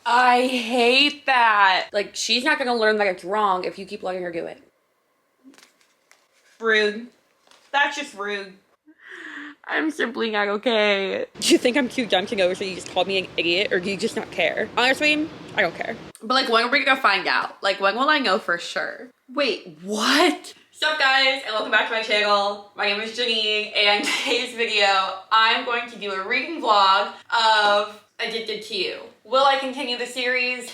I hate that. Like, she's not gonna learn that it's wrong if you keep letting her do it. Rude. That's just rude. I'm simply not okay. Do you think I'm cute dunking over so you just called me an idiot, or do you just not care? Honestly, I don't care. But like, when are we gonna find out? Like, when will I know for sure? Wait, what? What's up, guys, and welcome back to my channel. My name is Janine, and in today's video, I'm going to do a reading vlog of Addicted to You. Will I continue the series?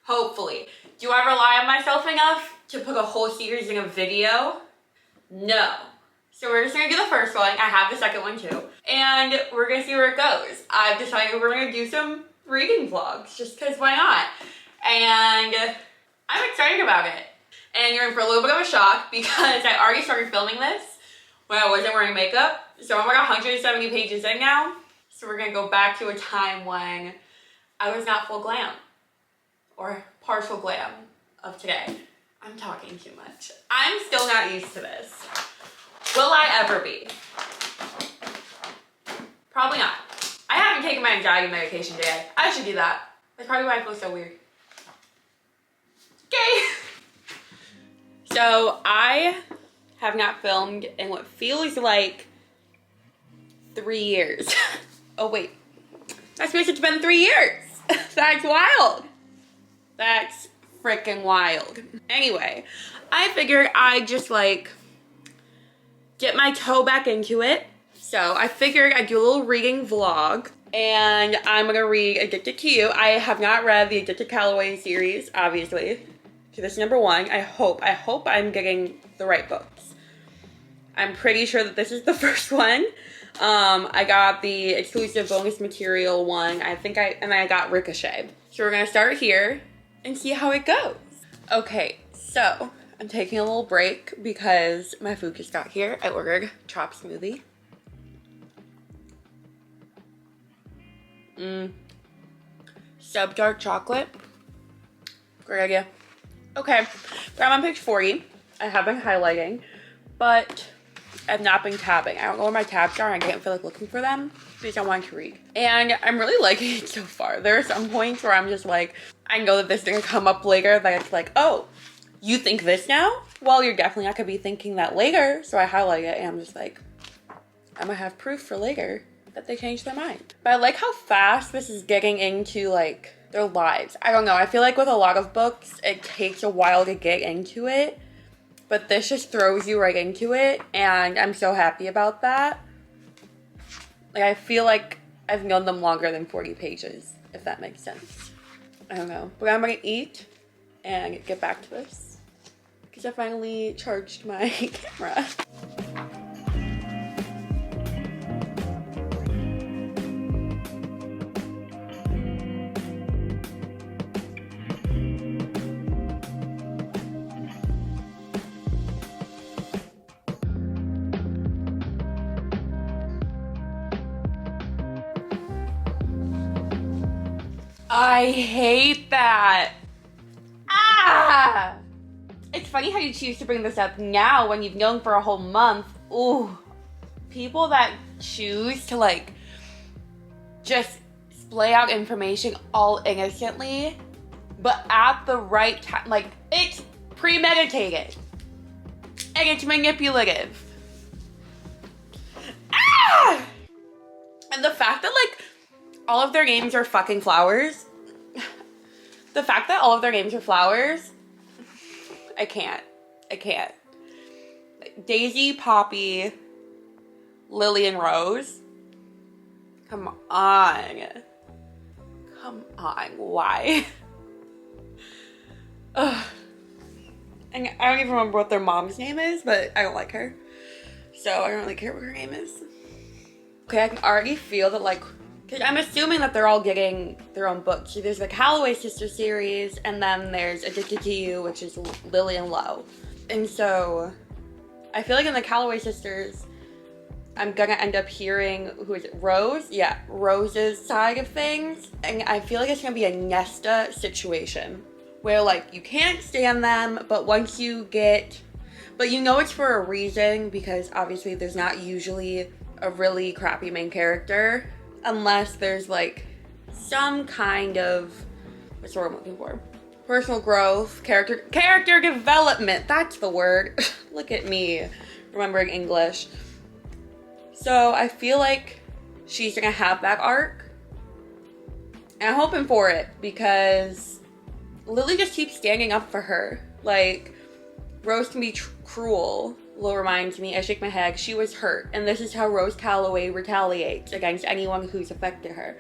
Hopefully. Do I rely on myself enough to put a whole series in a video? No. So we're just gonna do the first one. I have the second one too. And we're gonna see where it goes. I've decided we're gonna do some reading vlogs just because why not? And I'm excited about it. And you're in for a little bit of a shock because I already started filming this when I wasn't wearing makeup. So I'm like 170 pages in now. So we're gonna go back to a time when I was not full glam or partial glam of today. I'm talking too much. I'm still not used to this. Will I ever be? Probably not. I haven't taken my anxiety medication today. I should do that. That's probably why I feel so weird. Okay. So I have not filmed in what feels like 3 years. Oh wait, that's because it's been 3 years. That's wild. That's freaking wild. Anyway, I figured I'd just like get my toe back into it. So I figured I'd do a little reading vlog, and I'm gonna read Addicted to You. I have not read the Addicted Calloway series, obviously. So this is number one. I hope I'm getting the right books. I'm pretty sure that this is the first one. I got the exclusive bonus material one. I got Ricochet. So we're gonna start here and see how it goes. Okay, so I'm taking a little break because my food just got here. I ordered chop smoothie. Sub dark chocolate. Great idea. Okay, but I'm on page 40. I have been highlighting, but I've not been tabbing. I don't know where my tabs are, and I can't feel like looking for them because I want to read. And I'm really liking it so far. There are some points where I'm just like, I know that this is gonna come up later, that it's like, oh, you think this now? Well, you're definitely not gonna be thinking that later. So I highlight it and I'm just like, I'm gonna have proof for later that they changed their mind. But I like how fast this is getting into like their lives. I don't know, I feel like with a lot of books, it takes a while to get into it, but this just throws you right into it, and I'm so happy about that. Like, I feel like I've known them longer than 40 pages, if that makes sense. I don't know, but I'm gonna eat and get back to this because I finally charged my camera. I hate that. Ah! It's funny how you choose to bring this up now when you've known for a whole month. Ooh. People that choose to like just splay out information all innocently, but at the right time, like it's premeditated and it's manipulative. Ah! And the fact that like all of their names are fucking flowers. The fact that all of their names are flowers, I can't. Daisy, Poppy, Lily, and Rose. Come on, why? Ugh. And I don't even remember what their mom's name is, but I don't like her. So I don't really care what her name is. Okay, I can already feel that like, because I'm assuming that they're all getting their own books. So there's the Calloway sister series, and then there's Addicted to You, which is Lily and Lo. And so I feel like in the Calloway sisters, I'm gonna end up hearing, who is it, Rose? Yeah, Rose's side of things. And I feel like it's gonna be a Nesta situation where like you can't stand them, but once you get, but you know it's for a reason, because obviously there's not usually a really crappy main character. Unless there's like some kind of, what's the word I'm looking for? Personal growth, character development. That's the word. Look at me remembering English. So I feel like she's gonna have that arc. And I'm hoping for it because Lily just keeps standing up for her. Like, Rose can be cruel. Lil reminds me, I shake my head, she was hurt. And this is how Rose Calloway retaliates against anyone who's affected her.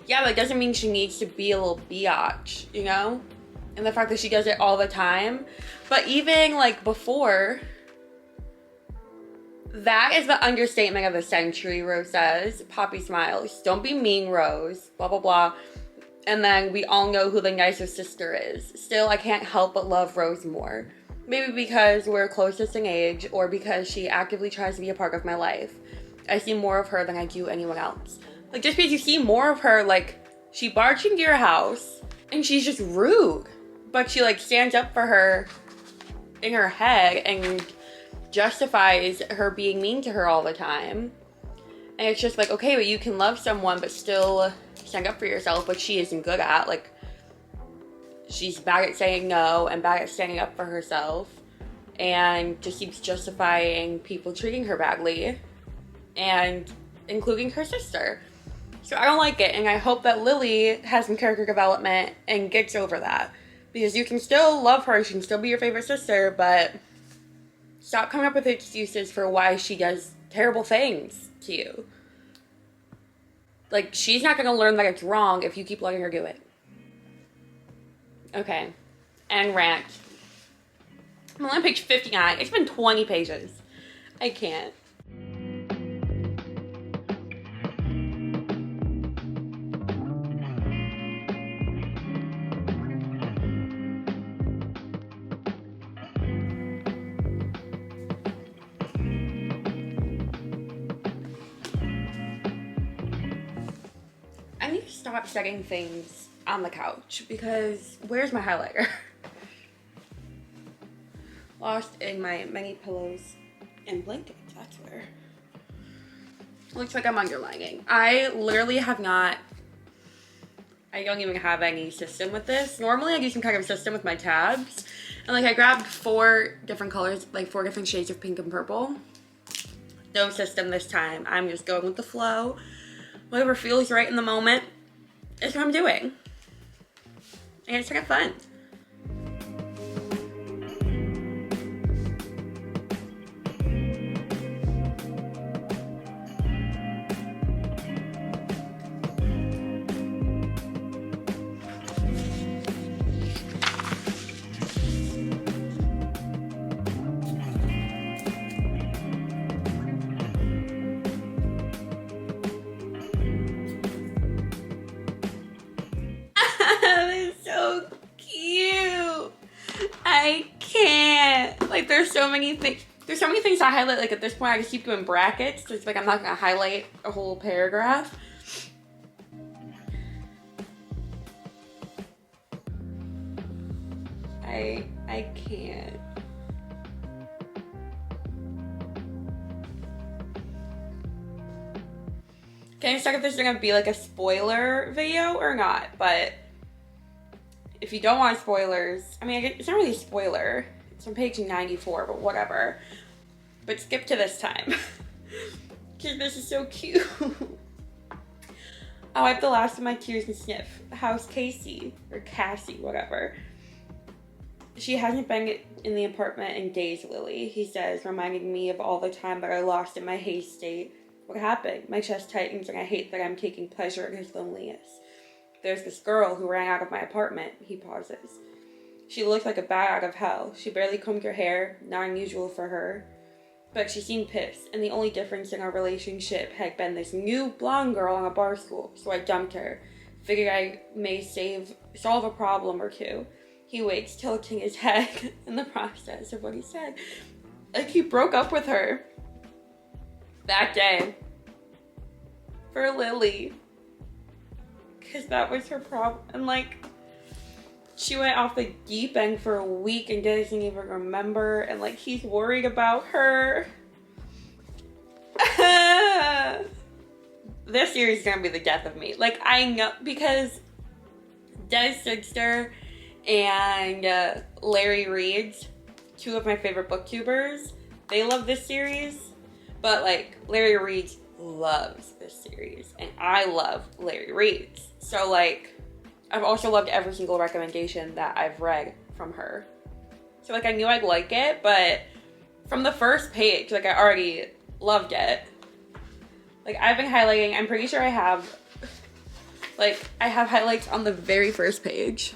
Yeah, but it doesn't mean she needs to be a little biatch, you know? And the fact that she does it all the time. But even, like, before, that is the understatement of the century, Rose says. Poppy smiles. Don't be mean, Rose. Blah, blah, blah. And then we all know who the nicer sister is. Still, I can't help but love Rose more. Maybe because we're closest in age, or because she actively tries to be a part of my life. I see more of her than I do anyone else. Like, just because you see more of her, like, she barged into your house, and she's just rude. But she, like, stands up for her in her head and justifies her being mean to her all the time. And it's just like, okay, but you can love someone but still stand up for yourself, which she isn't good at. Like, she's bad at saying no and bad at standing up for herself, and just keeps justifying people treating her badly, and including her sister. So I don't like it, and I hope that Lily has some character development and gets over that. Because you can still love her, she can still be your favorite sister, but stop coming up with excuses for why she does terrible things to you. Like, she's not gonna learn that it's wrong if you keep letting her do it. Okay. And rant. I'm on page 59. It's been 20 pages. I can't. I need to stop setting things on the couch because where's my highlighter? Lost in my many pillows and blankets. That's where. Looks like I'm underlining. I literally have not. I don't even have any system with this. Normally I do some kind of system with my tabs. And like I grabbed 4 different colors, like 4 different shades of pink and purple. No system this time. I'm just going with the flow. Whatever feels right in the moment is what I'm doing. And it's kind of fun. So cute. I can't. Like, there's so many things. There's so many things I highlight. Like, at this point, I just keep doing brackets. So it's like I'm not gonna highlight a whole paragraph. I can't. Can I check if this is gonna be like a spoiler video or not? But if you don't want spoilers, I mean, it's not really a spoiler. It's on page 94, but whatever. But skip to this time. Because this is so cute. I'll wipe the last of my tears and sniff. How's Casey? Or Cassie, whatever. She hasn't been in the apartment in days, Lily, he says, reminding me of all the time that I lost in my haze state. What happened? My chest tightens and I hate that I'm taking pleasure in his loneliness. There's this girl who ran out of my apartment, he pauses. She looked like a bat out of hell. She barely combed her hair, not unusual for her. But she seemed pissed, and the only difference in our relationship had been this new blonde girl on a bar stool, so I dumped her. Figured I may solve a problem or two. He waits, tilting his head in the process of what he said. Like, he broke up with her that day for Lily. Because that was her problem. And like, she went off the deep end for a week and doesn't even remember. And like, he's worried about her. this series is gonna be the death of me. Like, I know, because Des Sigster and Larry Reed's, two of my favorite booktubers, they love this series, but like Larry Reed loves this series and I love Larry Reed's. So like, I've also loved every single recommendation that I've read from her. So like, I knew I'd like it, but from the first page, like, I already loved it. Like, I've been highlighting, I'm pretty sure I have, like, I have highlights on the very first page.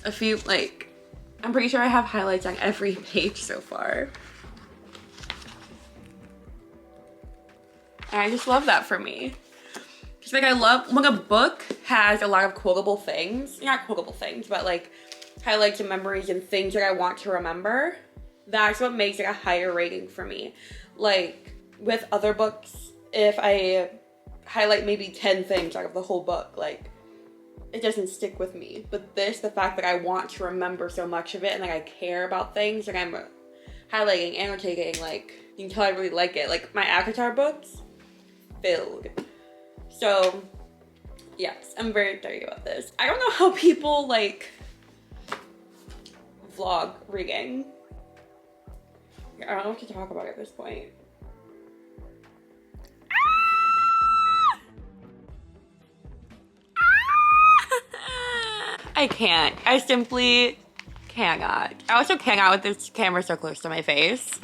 A few, like, I'm pretty sure I have highlights on every page so far. And I just love that for me. Just like, I love when a book has a lot of quotable things, not quotable things, but like highlights and memories and things that I want to remember. That's what makes it a higher rating for me. Like with other books, if I highlight maybe 10 things out of the whole book, like it doesn't stick with me. But this, the fact that I want to remember so much of it and like I care about things, like I'm highlighting, annotating, like you can tell I really like it. Like my Avatar books, filled. So yes, I'm very excited about this. I don't know how people like vlog reading. I don't know what to talk about at this point. I can't. I simply cannot. I also cannot with this camera so close to my face.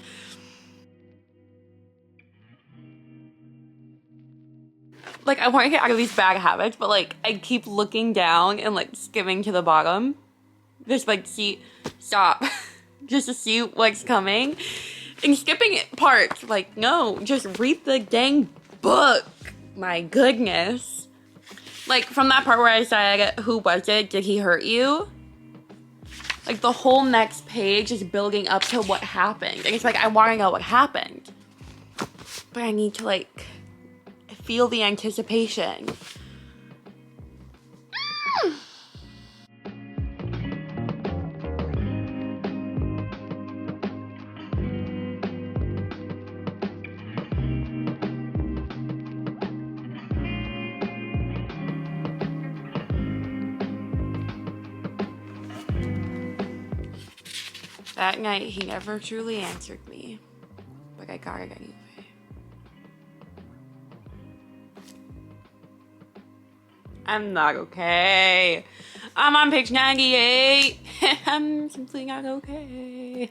Like, I want to get out of these bad habits, but like, I keep looking down and like skimming to the bottom. Just like, stop. Just to see what's coming. And skipping parts. Like, no, just read the dang book. My goodness. Like, from that part where I said, who was it? Did he hurt you? Like, the whole next page is building up to what happened. And it's like, I want to know what happened. But I need to, like, feel the anticipation. That night, he never truly answered me, but I got it anyway. I'm not okay. I'm on page 98. I'm simply not okay.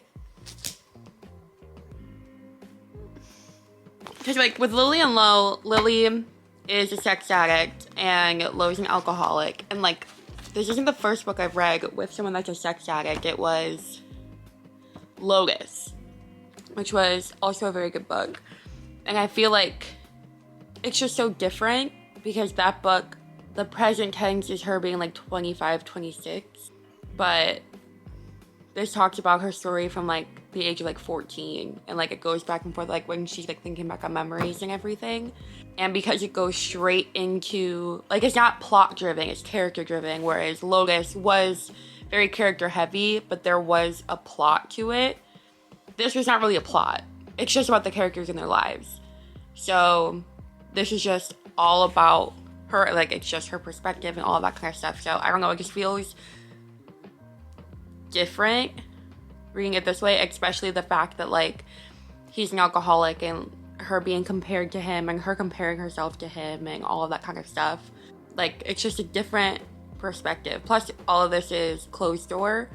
Because like with Lily and Lo, Lily is a sex addict and Lo's an alcoholic. And like, this isn't the first book I've read with someone that's a sex addict. It was Lotus, which was also a very good book. And I feel like it's just so different because that book, the present tense is her being like 25, 26. But this talks about her story from like the age of like 14. And like it goes back and forth like when she's like thinking back on memories and everything. And because it goes straight into, like it's not plot driven, it's character driven. Whereas Lotus was very character heavy, but there was a plot to it. This was not really a plot. It's just about the characters in their lives. So this is just all about her, like it's just her perspective and all of that kind of stuff. So I don't know, it just feels different reading it this way, especially the fact that like he's an alcoholic and her being compared to him and her comparing herself to him and all of that kind of stuff. Like it's just a different perspective. Plus all of this is closed door,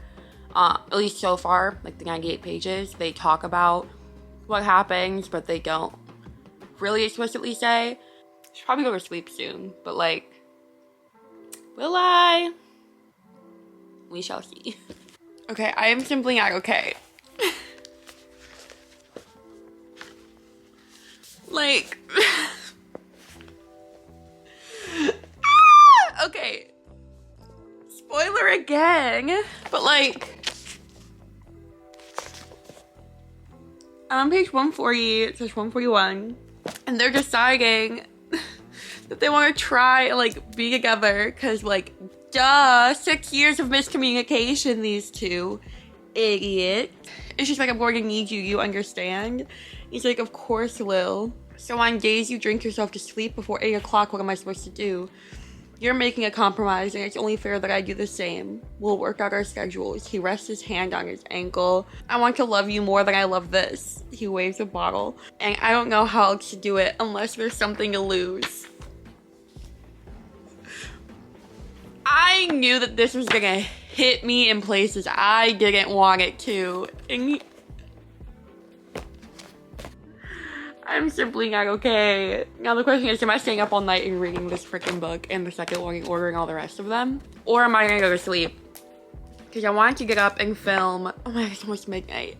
at least so far. Like the 98 pages, they talk about what happens, but they don't really explicitly say. I should probably go to sleep soon, but like, will I? We shall see. Okay, I am simply not okay. Like, okay, spoiler again, but like, I'm on page 140, it says 141, and they're deciding that they want to try and like be together, because like, duh, 6 years of miscommunication, these two idiots. It's just like, I'm going to need you, you understand? He's like, of course, Lil. So on days you drink yourself to sleep before 8 o'clock, what am I supposed to do? You're making a compromise, and it's only fair that I do the same. We'll work out our schedules. He rests his hand on his ankle. I want to love you more than I love this. He waves a bottle. And I don't know how else to do it unless there's something to lose. I knew that this was gonna hit me in places I didn't want it to. And I'm simply not okay. Now the question is, am I staying up all night and reading this freaking book and the second one and ordering all the rest of them? Or am I gonna go to sleep? Because I wanted to get up and film, oh my god, it's almost midnight.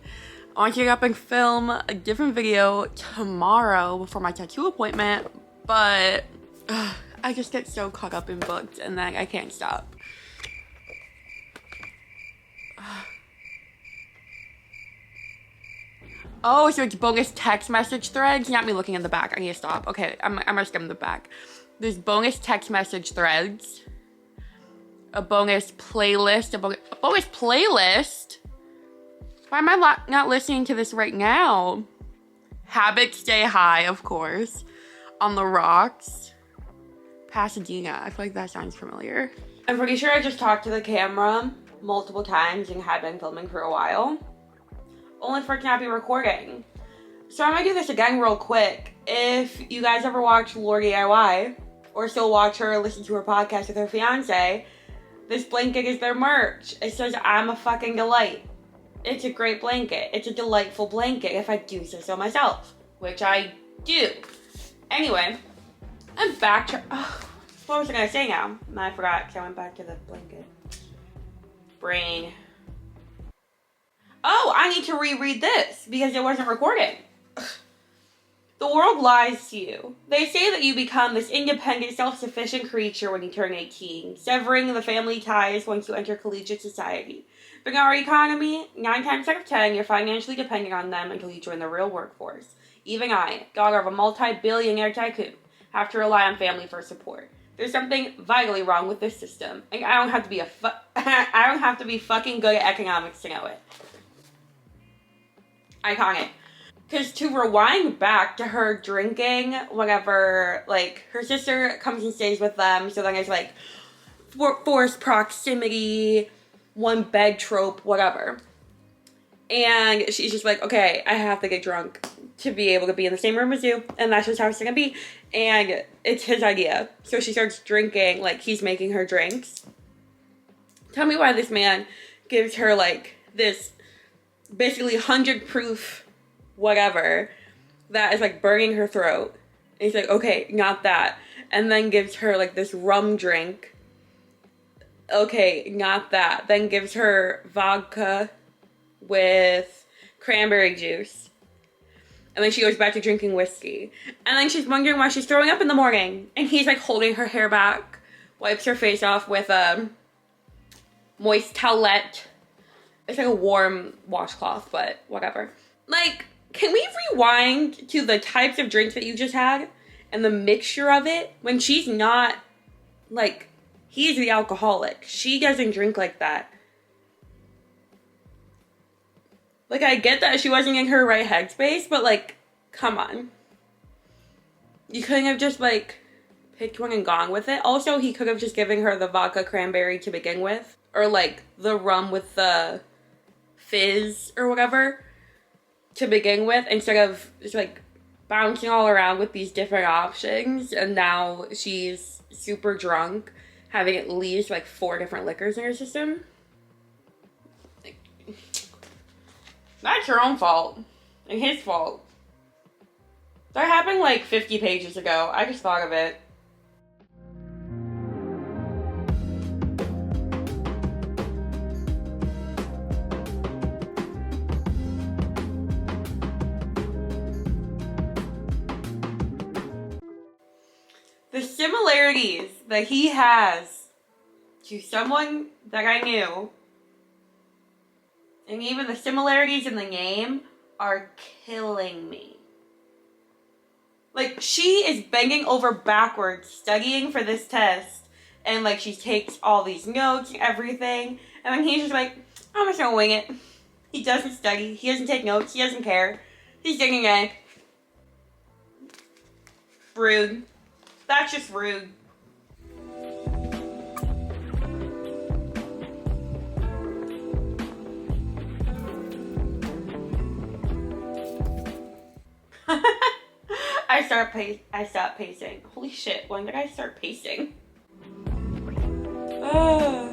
I want to get up and film a different video tomorrow before my tattoo appointment, but I just get so caught up in books and then I can't stop. Oh, so it's bonus text message threads? Not me looking in the back. I need to stop. Okay, I'm gonna skim the back. There's bonus text message threads. A bonus playlist. A bonus playlist? Why am I not listening to this right now? Habits Stay High, of course. On the Rocks. Pasadena. I feel like that sounds familiar. I'm pretty sure I just talked to the camera multiple times and had been filming for a while. Only for it to not be recording. So I'm gonna do this again real quick. If you guys ever watch Lord DIY or still watch her listen to her podcast with her fiance, this blanket is their merch. It says, I'm a fucking delight. It's a great blanket. It's a delightful blanket if I do say so myself, which I do. Anyway, I'm back to, what was I gonna say now? I forgot because I went back to the blanket. Brain. Oh, I need to reread this because it wasn't recording. The world lies to you. They say that you become this independent, self-sufficient creature when you turn 18, severing the family ties once you enter collegiate society. But in our economy, 9 times out of 10, you're financially dependent on them until you join the real workforce. Even I, daughter of a multi-billionaire tycoon, have to rely on family for support. There's something vitally wrong with this system, and I don't have to be I don't have to be fucking good at economics to know it. Iconic. Because to rewind back to her drinking whenever, like, her sister comes and stays with them, so then it's, like, forced proximity, one bed trope, whatever. And she's just like, okay, I have to get drunk to be able to be in the same room as you, and that's just how it's gonna be. And it's his idea. So she starts drinking, like, he's making her drinks. Tell me why this man gives her, like, this basically 100 proof whatever that is like burning her throat. And he's like, okay, not that. And then gives her like this rum drink. Okay, not that. Then gives her vodka with cranberry juice. And then she goes back to drinking whiskey. And then she's wondering why she's throwing up in the morning. And he's like holding her hair back, wipes her face off with a moist towelette. It's like a warm washcloth, but whatever. Like, can we rewind to the types of drinks that you just had and the mixture of it when she's not, like, he's the alcoholic. She doesn't drink like that. Like, I get that she wasn't in her right headspace, but, like, come on. You couldn't have just, like, picked one and gone with it. Also, he could have just given her the vodka cranberry to begin with. Or, like, the rum with the fizz or whatever to begin with, instead of just like bouncing all around with these different options. And now she's super drunk, having at least like 4 different liquors in her system. Like, that's her own fault and his fault. That happened like 50 pages ago. I just thought of it. The similarities that he has to someone that I knew, and even the similarities in the name, are killing me. Like, she is bending over backwards studying for this test, and like she takes all these notes and everything, and then he's just like, I'm just gonna wing it. He doesn't study, he doesn't take notes, he doesn't care. He's digging in. Rude. That's just rude. I stopped pacing. Holy shit, when did I start pacing? Oh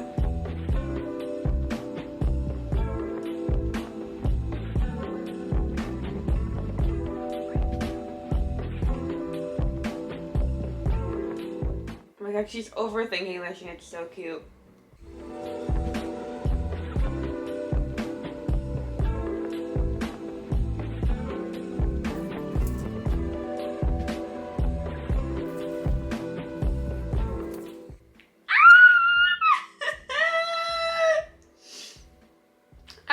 my god, she's overthinking this and it's so cute.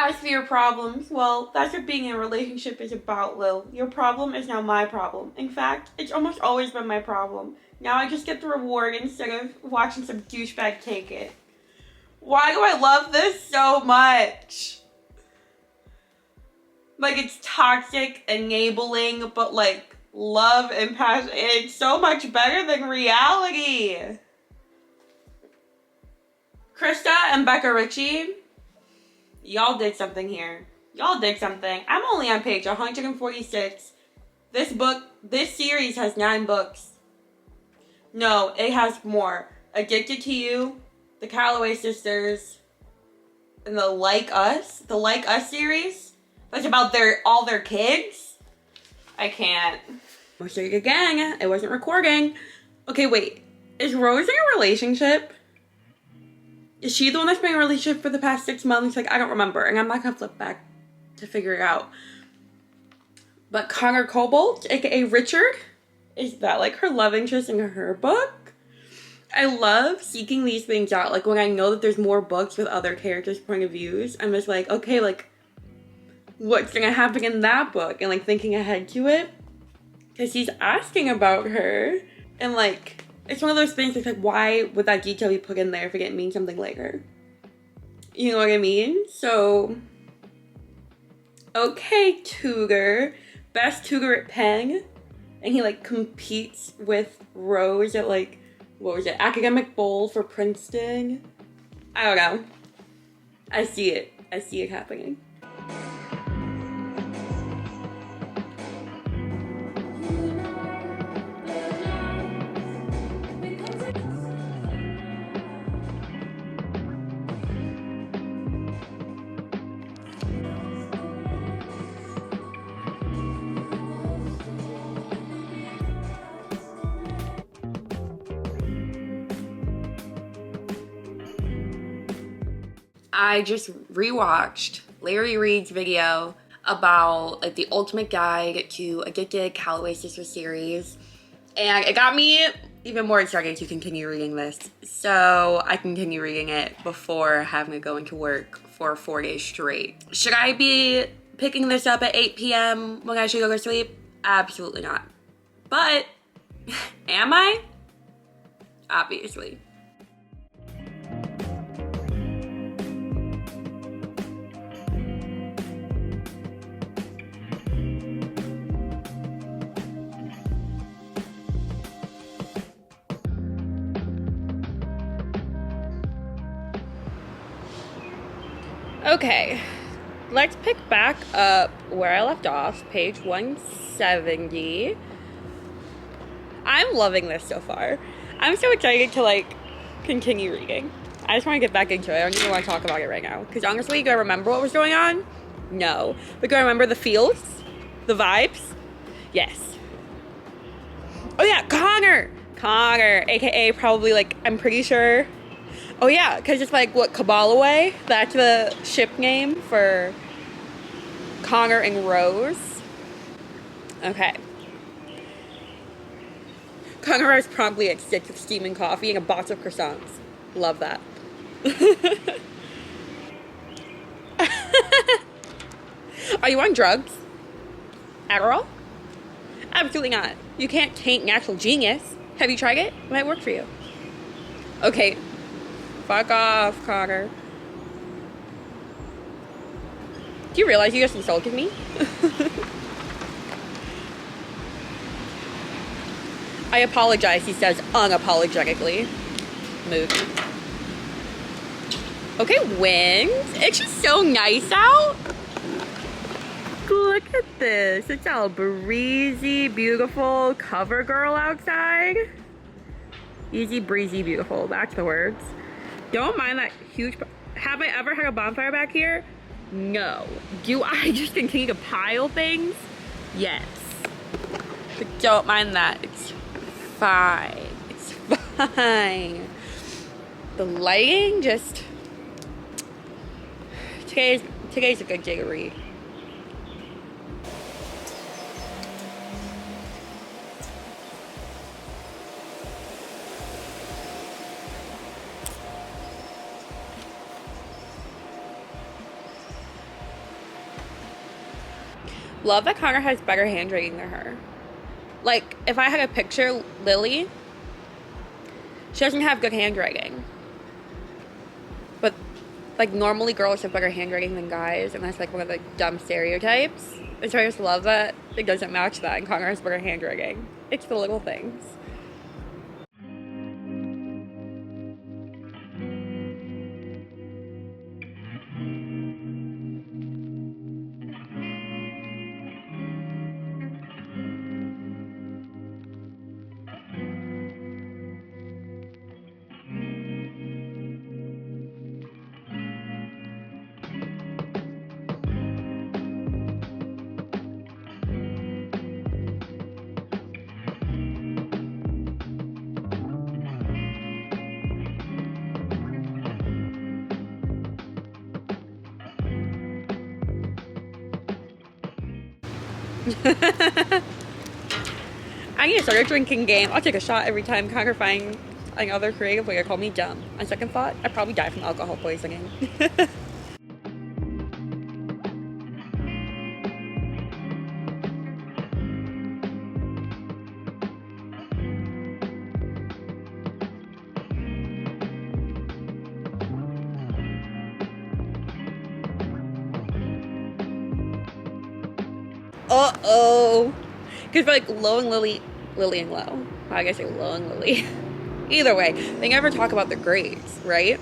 As for your problems, well, that's what being in a relationship is about, Lil. Your problem is now my problem. In fact, it's almost always been my problem. Now I just get the reward instead of watching some douchebag take it. Why do I love this so much? Like, it's toxic, enabling, but like, love and passion. It's so much better than reality. Krista and Becca Ritchie, y'all did something here. Y'all did something. I'm only on page 146. This series has 9 books. No, it has more. Addicted to You, the Calloway Sisters, and the Like Us series. That's about all their kids. I can't. I'll show you again. It wasn't recording. Okay, wait. Is Rose in a relationship? Is she the one that's been in a relationship for the past 6 months? Like, I don't remember. And I'm not gonna flip back to figure it out. But Connor Cobalt, aka Richard, is that like her love interest in her book? I love seeking these things out. Like, when I know that there's more books with other characters' point of views, I'm just like, okay, like, what's gonna happen in that book? And like thinking ahead to it. Because he's asking about her. And like, it's one of those things that's like, why would that detail be put in there if it didn't mean something later? You know what I mean? So, okay, Tutor. Best tutor at Penn. And he like competes with Rose at like, what was it? Academic Bowl for Princeton. I don't know. I see it. I see it happening. I just rewatched Larry Reed's video about like the ultimate guide to Addicted Calloway Sister series, and it got me even more excited to continue reading this, so I continue reading it before having to go into work for 4 days straight. Should I be picking this up at 8 p.m. when I should go to sleep? Absolutely not. But am I? Obviously. Okay, let's pick back up where I left off, page 170. I'm loving this so far. I'm so excited to like continue reading. I just want to get back into it. I don't even want to talk about it right now. Because honestly, do I remember what was going on? No. But do I remember the feels? The vibes? Yes. Oh yeah, Connor, aka probably like, I'm pretty sure. Oh yeah, because it's like, what, Cabalaway? That's the ship name for Connor and Rose. Okay. Connor is promptly at 6 with steaming coffee and a box of croissants. Love that. Are you on drugs? Adderall? Absolutely not. You can't taint natural genius. Have you tried it? It might work for you. Okay. Fuck off, Connor. Do you realize you just insulted me? I apologize, he says unapologetically. Move. Okay, winds. It's just so nice out. Look at this. It's all breezy, beautiful, cover girl outside. Easy, breezy, beautiful. That's the words. Don't mind that huge... Have I ever had a bonfire back here? No. Do I just continue to pile things? Yes. But don't mind that. It's fine. It's fine. The lighting just... Today's a good day to read. Love that Connor has better handwriting than her. Like, if I had a picture, Lily, she doesn't have good handwriting. But, like, normally girls have better handwriting than guys, and that's, like, one of the dumb stereotypes. And so I just love that it doesn't match that, and Connor has better handwriting. It's the little things. I need to start a drinking game. I'll take a shot every time Connor finds another creative way to call me dumb. On second thought, I'd probably die from alcohol poisoning. Uh-oh. Because like Lo and Lily and Lo. I guess say Lo and Lily. Either way, they never talk about their grades, right?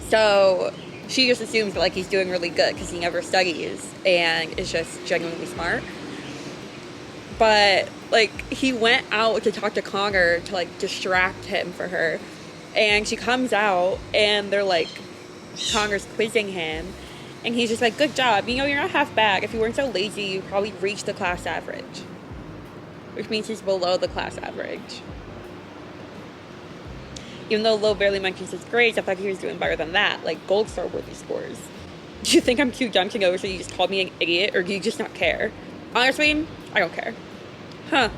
So she just assumes that like he's doing really good because he never studies and is just genuinely smart. But like he went out to talk to Connor to like distract him for her. And she comes out and they're like, Connor's quizzing him. And he's just like, good job. You know, you're not half bad. If you weren't so lazy, you'd probably reach the class average. Which means he's below the class average. Even though Lo barely mentions his grades, I thought he was doing better than that. Like, gold star worthy scores. Do you think I'm cute jumping over so you just called me an idiot? Or do you just not care? Honestly, I don't care. Huh.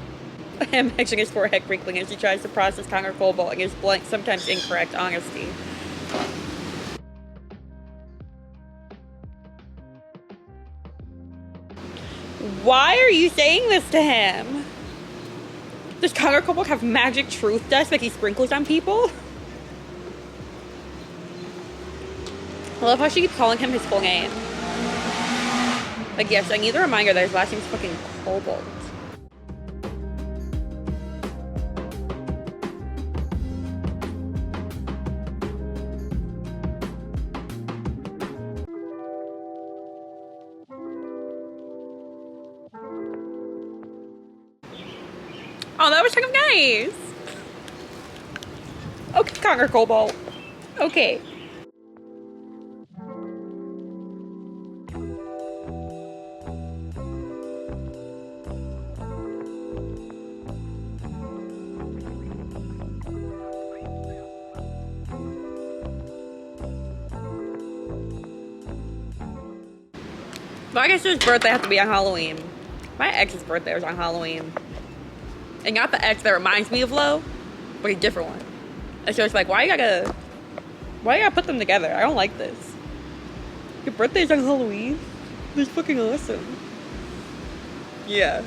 I am imagining his forehead crinkling as he tries to process Connor Cobalt and his blunt, sometimes incorrect honesty. Why are you saying this to him? Does Connor Cobalt have magic truth dust that he sprinkles on people? I love how she keeps calling him his full name. Like, yes, I need a reminder that his last name's fucking Cobalt. Oh, that was kind of nice. Okay, Connor Cobalt. Okay. But I guess his birthday has to be on Halloween. My ex's birthday was on Halloween. And not the ex that reminds me of Lo, but a different one. And so it's like, why you gotta put them together? I don't like this. Your birthday's on Halloween? That's fucking awesome. Yeah.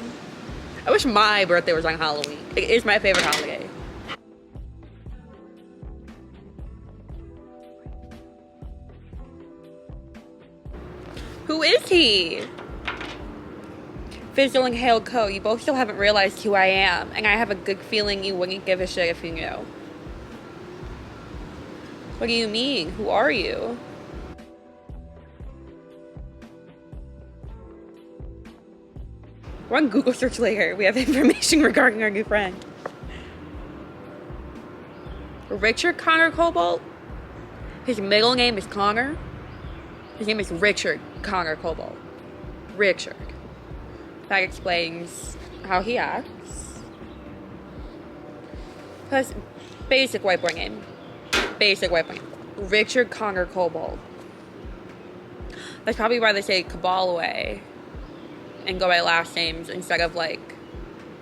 I wish my birthday was on Halloween. It is my favorite holiday. Who is he? Fizzle and Hail Co., you both still haven't realized who I am, and I have a good feeling you wouldn't give a shit if you knew. What do you mean? Who are you? Run Google search later. We have information regarding our new friend. Richard Connor Cobalt? His middle name is Connor. His name is Richard Connor Cobalt. Richard. That explains how he acts. Plus, basic white boy name. Basic white boy name. Richard Connor Cobalt. That's probably why they say Cabalaway and go by last names instead of like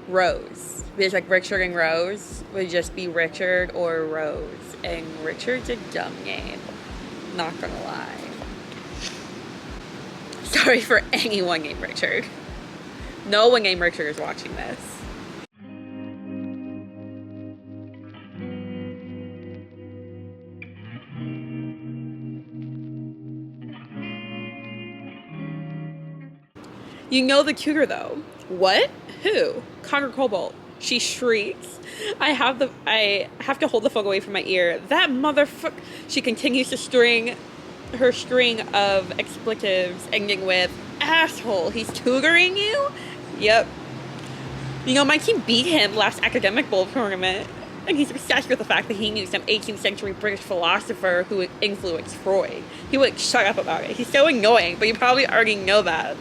Rose. Because like Richard and Rose would just be Richard or Rose. And Richard's a dumb name. Not gonna lie. Sorry for anyone named Richard. No one named Richard is watching this. You know the tutor though. What? Who? Connor Cobalt. She shrieks. I have to hold the phone away from my ear. That motherfucker. She continues to string her string of expletives ending with asshole. He's tutoring you? Yep. You know, my team beat him last academic bowl tournament. And he's obsessed with the fact that he knew some 18th century British philosopher who influenced Freud. He wouldn't shut up about it. He's so annoying, but you probably already know that.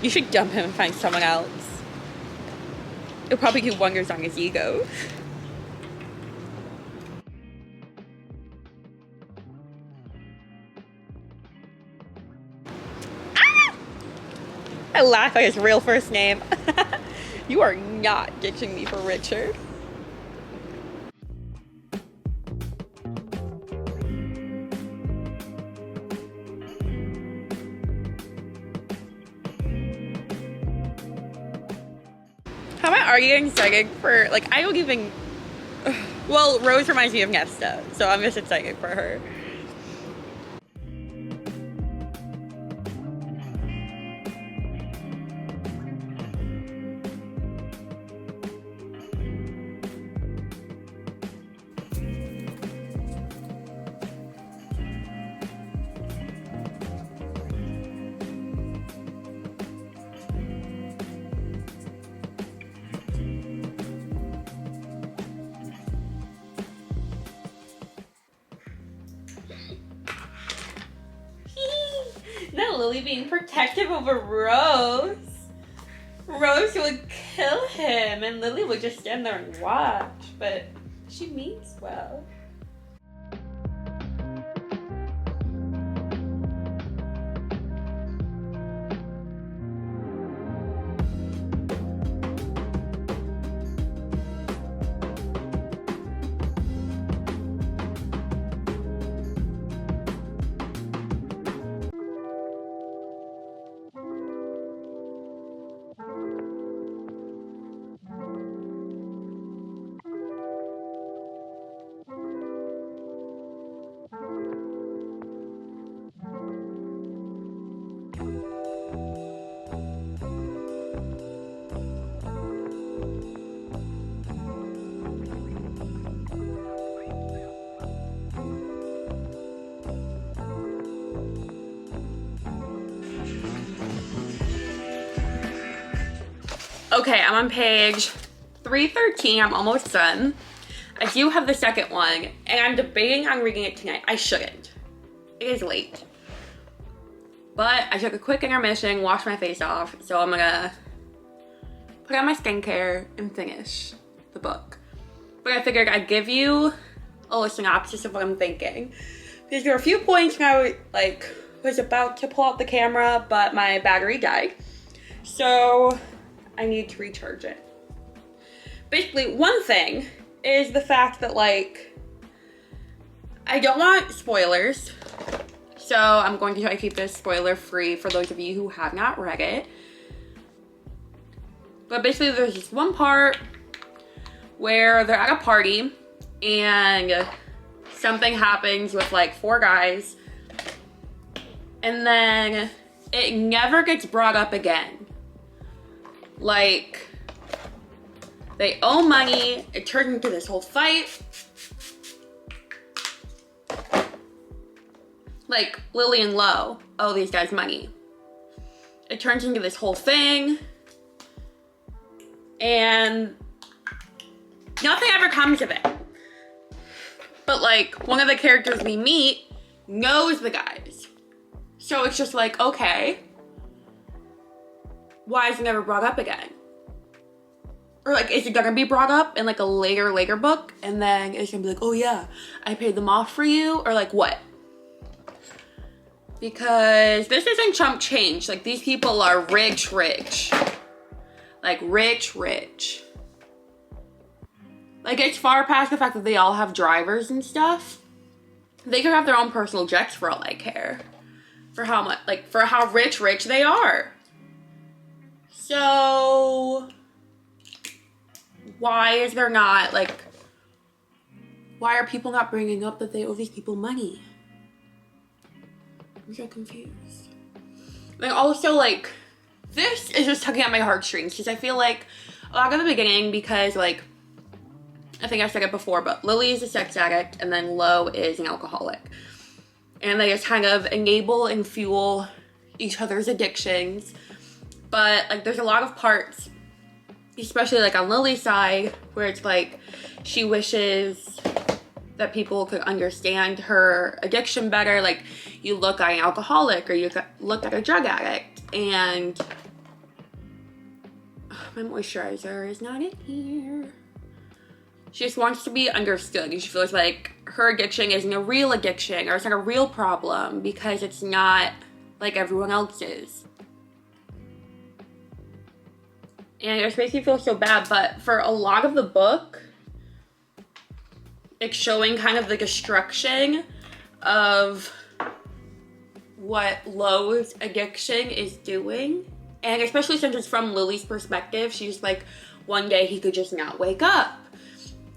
You should dump him and find someone else. It'll probably do wonders on his ego. Ah! I laugh at his real first name. You are not ditching me for Richard. How am I arguing psychic for, like, I don't even, well, Rose reminds me of Nesta, so I'm just excited for her. Now Lily being protective over Rose. Rose would kill him and Lily would just stand there and watch, but she means well. Okay, I'm on page 313. I'm almost done. I do have the second one, and I'm debating on reading it tonight. I shouldn't. It is late. But I took a quick intermission, washed my face off, so I'm gonna put on my skincare and finish the book. But I figured I'd give you a little synopsis of what I'm thinking. Because there are a few points when I was about to pull out the camera, but my battery died. So I need to recharge it. Basically, one thing is the fact that I don't want spoilers. So I'm going to try to keep this spoiler free for those of you who have not read it. But basically there's this one part where they're at a party and something happens with like 4 guys, and then it never gets brought up again. Like, they owe money, it turns into this whole fight. Like, Lily and Lo owe these guys money. It turns into this whole thing, and nothing ever comes of it. But like, one of the characters we meet knows the guys. So it's just like, okay, why is it never brought up again? Or like, is it gonna be brought up in like a later book? And then it's gonna be like, oh yeah, I paid them off for you? Or like what? Because this isn't chump change. Like, these people are rich. Like, rich. Like, it's far past the fact that they all have drivers and stuff. They could have their own personal jets for all I care. For how much, like, for how rich they are. So, why is there not, like, why are people not bringing up that they owe these people money? I'm so confused. Like, also, like, this is just tugging at my heartstrings, because I feel like a lot of the beginning, because, like, I think I said it before, but Lily is a sex addict and then Lo is an alcoholic. And they just kind of enable and fuel each other's addictions. But like, there's a lot of parts, especially like on Lily's side, where it's like she wishes that people could understand her addiction better. Like, you look at an alcoholic or you look at a drug addict, and my moisturizer is not in here. She just wants to be understood. She feels like her addiction isn't a real addiction, or it's not a real problem because it's not like everyone else's. And it just makes me feel so bad. But for a lot of the book, it's showing kind of the destruction of what Lo's addiction is doing. And especially since it's from Lily's perspective, she's like, one day he could just not wake up.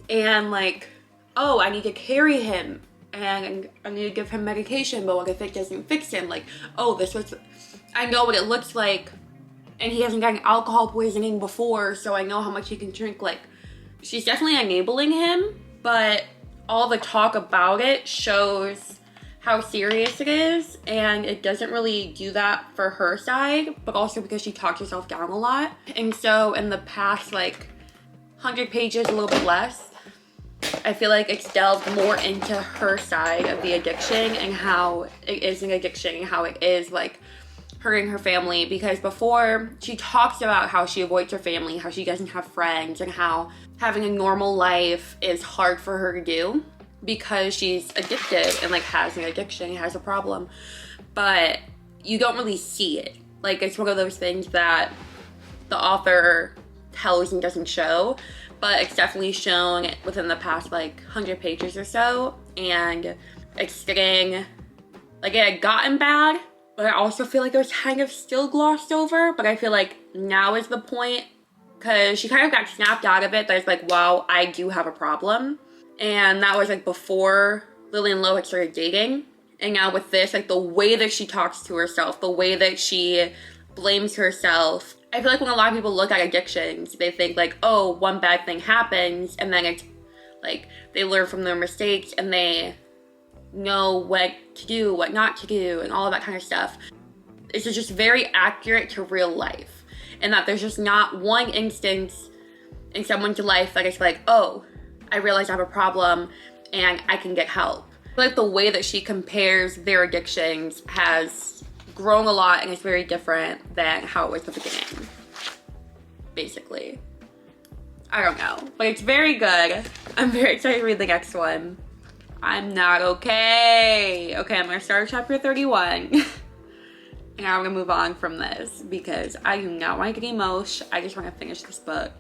And like, oh, I need to carry him and I need to give him medication, but what if it doesn't fix him? Like, oh, I know what it looks like, and he hasn't gotten alcohol poisoning before, so I know how much he can drink. Like, she's definitely enabling him, but all the talk about it shows how serious it is, and it doesn't really do that for her side, but also because she talks herself down a lot. And so in the past, like, 100 pages, a little bit less, I feel like it's delved more into her side of the addiction and how it is an addiction and how it is like hurting her family. Because before, she talks about how she avoids her family, how she doesn't have friends, and how having a normal life is hard for her to do because she's addicted and like has an addiction and has a problem. But you don't really see it. Like, it's one of those things that the author tells and doesn't show, but it's definitely shown within the past like 100 pages or so. And it's getting, like, it had gotten bad, but I also feel like it was kind of still glossed over. But I feel like now is the point, because she kind of got snapped out of it that it's like, wow, I do have a problem. And that was like before Lily and Lo had started dating. And now with this, like, the way that she talks to herself, the way that she blames herself, I feel like when a lot of people look at addictions, they think like, oh, one bad thing happens, and then it's like they learn from their mistakes and they know what to do, what not to do, and all of that kind of stuff. It's just very accurate to real life, and that there's just not one instance in someone's life that it's like, oh, I realize I have a problem and I can get help. I feel like the way that she compares their addictions has grown a lot, and it's very different than how it was at the beginning, basically. I don't know, but it's very good. I'm very excited to read the next one. I'm not okay. Okay, I'm gonna start chapter 31. And I'm gonna move on from this because I do not want to get emotional. I just want to finish this book.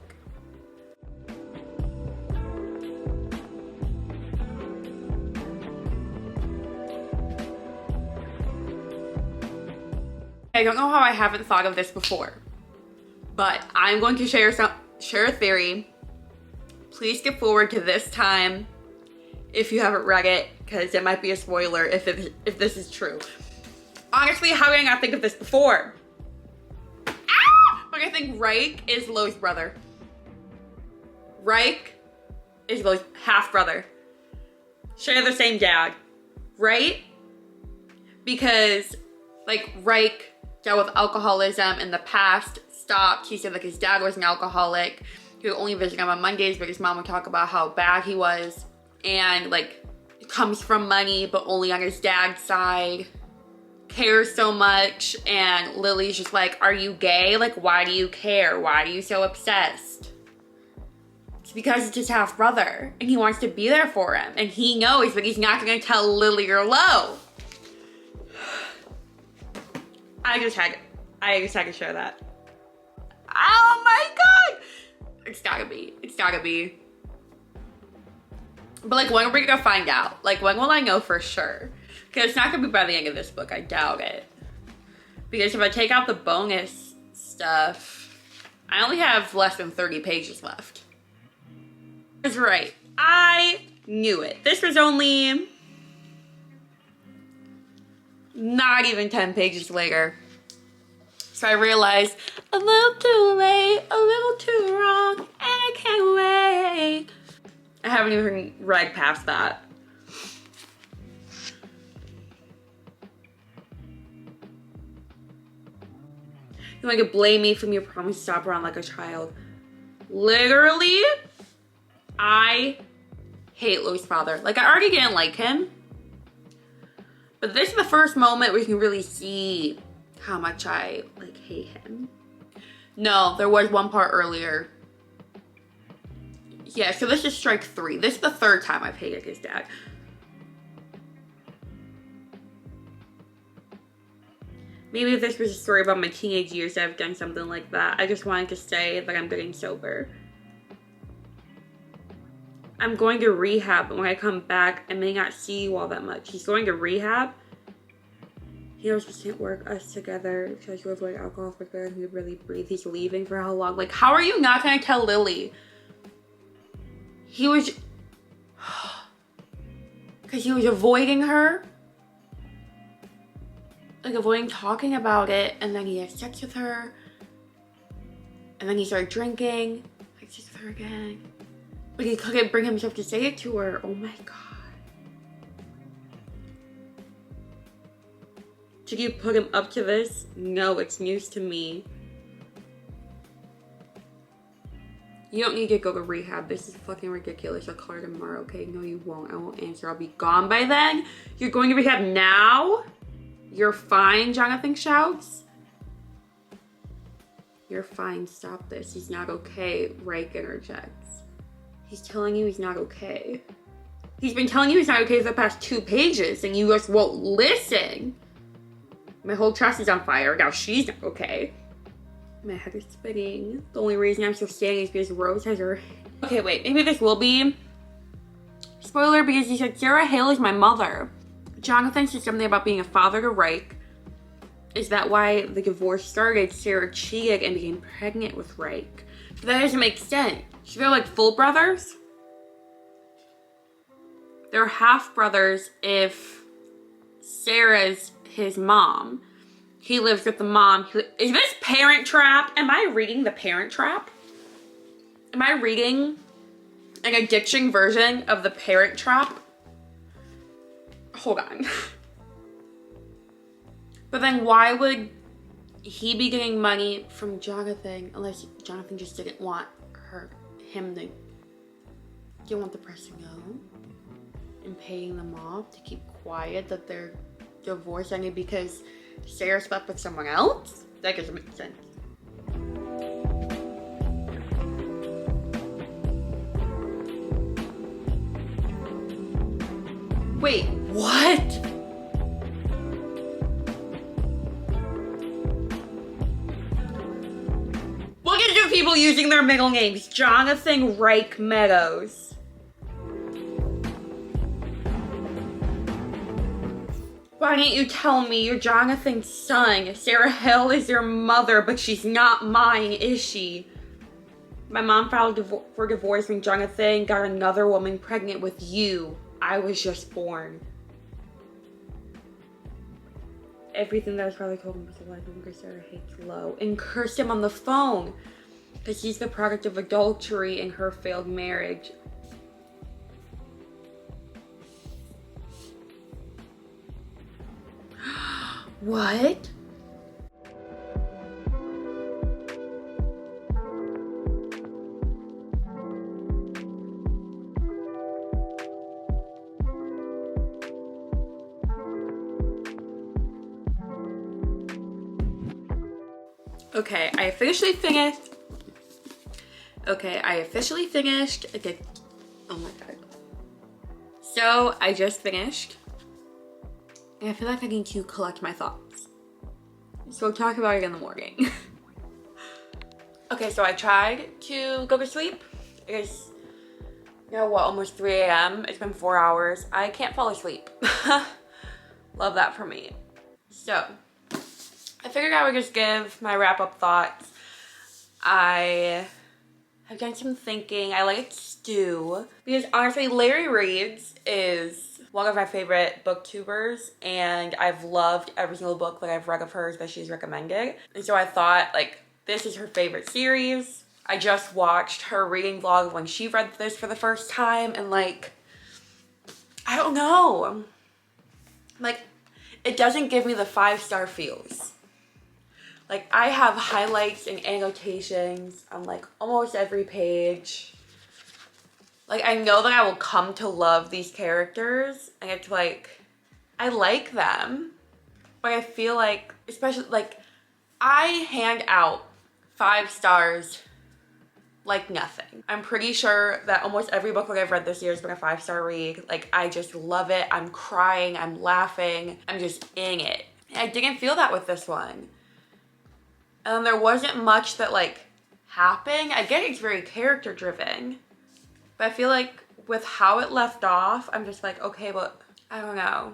I don't know how I haven't thought of this before. But I'm going to share a theory. Please skip forward to this time if you haven't read it, because it might be a spoiler if this is true. Honestly, how did I not think of this before? But I think Reich is Lo's brother. Reich is Lo's half-brother. Share the same dad, right? Because, like, Reich dealt with alcoholism in the past, stopped. He said, like, his dad was an alcoholic. He would only visit him on Mondays, but his mom would talk about how bad he was. And, like, it comes from money, but only on his dad's side. Cares so much. And Lily's just like, are you gay? Like, why do you care? Why are you so obsessed? It's because it's his half brother and he wants to be there for him. And he knows, but he's not going to tell Lily or Lo. I just had to share that. Oh my god! It's gotta be. But like, when are we gonna find out? Like, when will I know for sure? Because it's not gonna be by the end of this book, I doubt it. Because if I take out the bonus stuff, I only have less than 30 pages left. That's right, I knew it. This was only not even 10 pages later. So I realized, a little too late, a little too wrong, and I can't wait. I haven't even read past that. You want to blame me from your promise to stop around like a child. Literally, I hate Lo's father. Like, I already didn't like him. But this is the first moment where you can really see how much I, like, hate him. No, there was one part earlier. Yeah, so this is strike 3. This is the 3rd time I've hated his dad. Maybe if this was a story about my teenage years, I've done something like that. I just wanted to say that I'm getting sober. I'm going to rehab, but when I come back, I may not see you all that much. He's going to rehab? He knows we can't work us together because you avoid alcohol for good and he would really breathe. He's leaving for how long? Like, how are you not gonna tell Lily? He was... Because he was avoiding her. Like, avoiding talking about it. And then he had sex with her. And then he started drinking. Had sex with her again. But he couldn't bring himself to say it to her. Oh my god. Did you put him up to this? No, it's news to me. You don't need to go to rehab. This is fucking ridiculous. I'll call her tomorrow, okay? No, you won't. I won't answer. I'll be gone by then. You're going to rehab now? You're fine, Jonathan shouts. You're fine. Stop this. He's not okay. Reich interjects. He's telling you he's not okay. He's been telling you he's not okay for the past 2 pages, and you just won't listen. My whole chest is on fire. Now she's not okay. My head is spinning. The only reason I'm still standing is because Rose has her... Okay, wait. Maybe this will be... Spoiler, because he said, Sarah Hale is my mother. Jonathan said something about being a father to Reich. Is that why the divorce started? Sarah cheated and became pregnant with Reich. But that doesn't make sense. So they're like full brothers? They're half brothers if Sarah's his mom. He lives with the mom. Is this Parent Trap? Am I reading The Parent Trap? Am I reading an addiction version of The Parent Trap? Hold on. But then why would he be getting money from Jonathan unless Jonathan just didn't want him to didn't want the press to know and paying them off to keep quiet that they're divorced only because Sarah slept with someone else? That doesn't make sense. Wait, what? Look at the people using their middle names. Jonathan Reich Meadows. Why didn't you tell me you're Jonathan's son? Sarah Hill is your mother, but she's not mine, is she? My mom filed for divorce when Jonathan got another woman pregnant with you. I was just born. Everything that his father told him was a lie. Because Sarah hates Lowe and cursed him on the phone because he's the product of adultery and her failed marriage. What? Okay, I officially finished. Okay, oh my god. So I just finished. And I feel like I need to collect my thoughts. So we'll talk about it in the morning. Okay, so I tried to go to sleep. It's, you know what, almost 3 a.m. It's been 4 hours. I can't fall asleep. Love that for me. So I figured I would just give my wrap-up thoughts. I have done some thinking. I like stew because honestly, Larry Reeves is one of my favorite booktubers, and I've loved every single book that I've read of hers that she's recommended. And so I thought, like, this is her favorite series. I just watched her reading vlog when she read this for the first time, and like, I don't know. Like, it doesn't give me the 5-star feels. Like, I have highlights and annotations on like almost every page. Like, I know that I will come to love these characters, and it's like, I like them, but I feel like, especially, like, I hand out 5 stars like nothing. I'm pretty sure that almost every book that I've read this year has been a 5-star read. Like, I just love it. I'm crying, I'm laughing, I'm just in it. And I didn't feel that with this one. And there wasn't much that, like, happened. I get it's very character driven, but I feel like with how it left off, I'm just like, okay, but I don't know.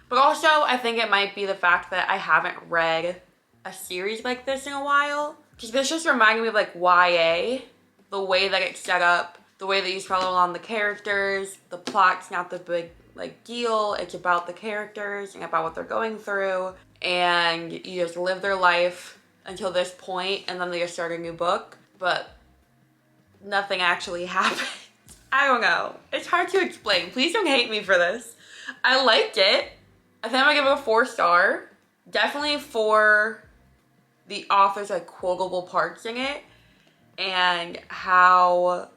But also, I think it might be the fact that I haven't read a series like this in a while. Because this just reminded me of like YA, the way that it's set up, the way that you follow along the characters, the plot's not the big like deal. It's about the characters and about what they're going through. And you just live their life until this point, and then they just start a new book. But nothing actually happens. I don't know. It's hard to explain. Please don't hate me for this. I liked it. I think I'm gonna give it a 4-star. Definitely for the author's like quotable parts in it, and how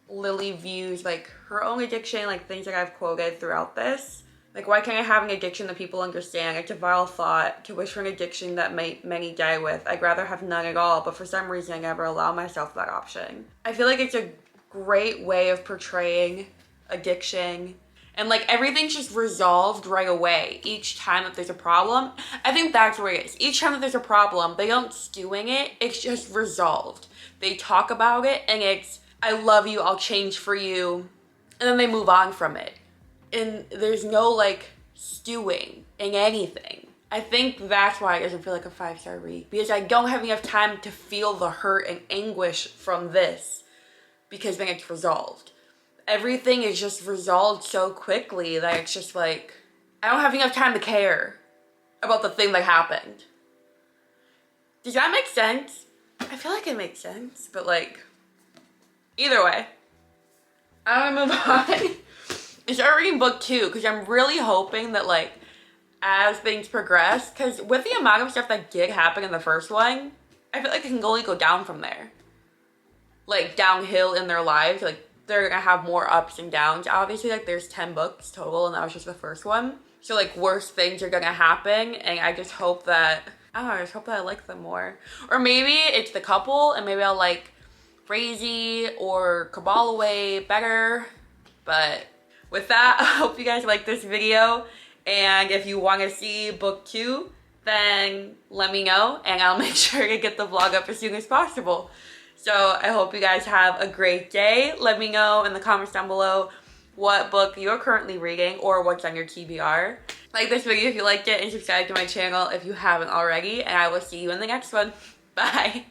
Lily views like her own addiction, like things that I've quoted throughout this. Like, why can't I have an addiction that people understand? It's a vile thought to wish for an addiction that many die with. I'd rather have none at all, but for some reason I never allow myself that option. I feel like it's a great way of portraying addiction, and like everything's just resolved right away each time that there's a problem. I think that's where it is. Each time that there's a problem, they don't stewing it, it's just resolved. They talk about it, and it's, I love you, I'll change for you, and then they move on from it. And there's no like stewing in anything. I think that's why it doesn't feel like a 5-star read, because I don't have enough time to feel the hurt and anguish from this, because then it's resolved. Everything is just resolved so quickly that it's just like, I don't have enough time to care about the thing that happened. Does that make sense? I feel like it makes sense, but like, either way, I'm gonna move on. I start reading book 2 because I'm really hoping that like, as things progress, because with the amount of stuff that did happen in the first one, I feel like it can only go down from there. Like, downhill in their lives, like, they're gonna have more ups and downs. Obviously, like, there's 10 books total, and that was just the first one. So, like, worse things are gonna happen, and I just hope that, I don't know, I just hope that I like them more. Or maybe it's the couple, and maybe I'll like Crazy or Cabalaway better. But with that, I hope you guys like this video, and if you want to see book 2, then let me know, and I'll make sure to get the vlog up as soon as possible. So I hope you guys have a great day. Let me know in the comments down below what book you're currently reading or what's on your TBR. Like this video if you liked it, and subscribe to my channel if you haven't already, and I will see you in the next one. Bye.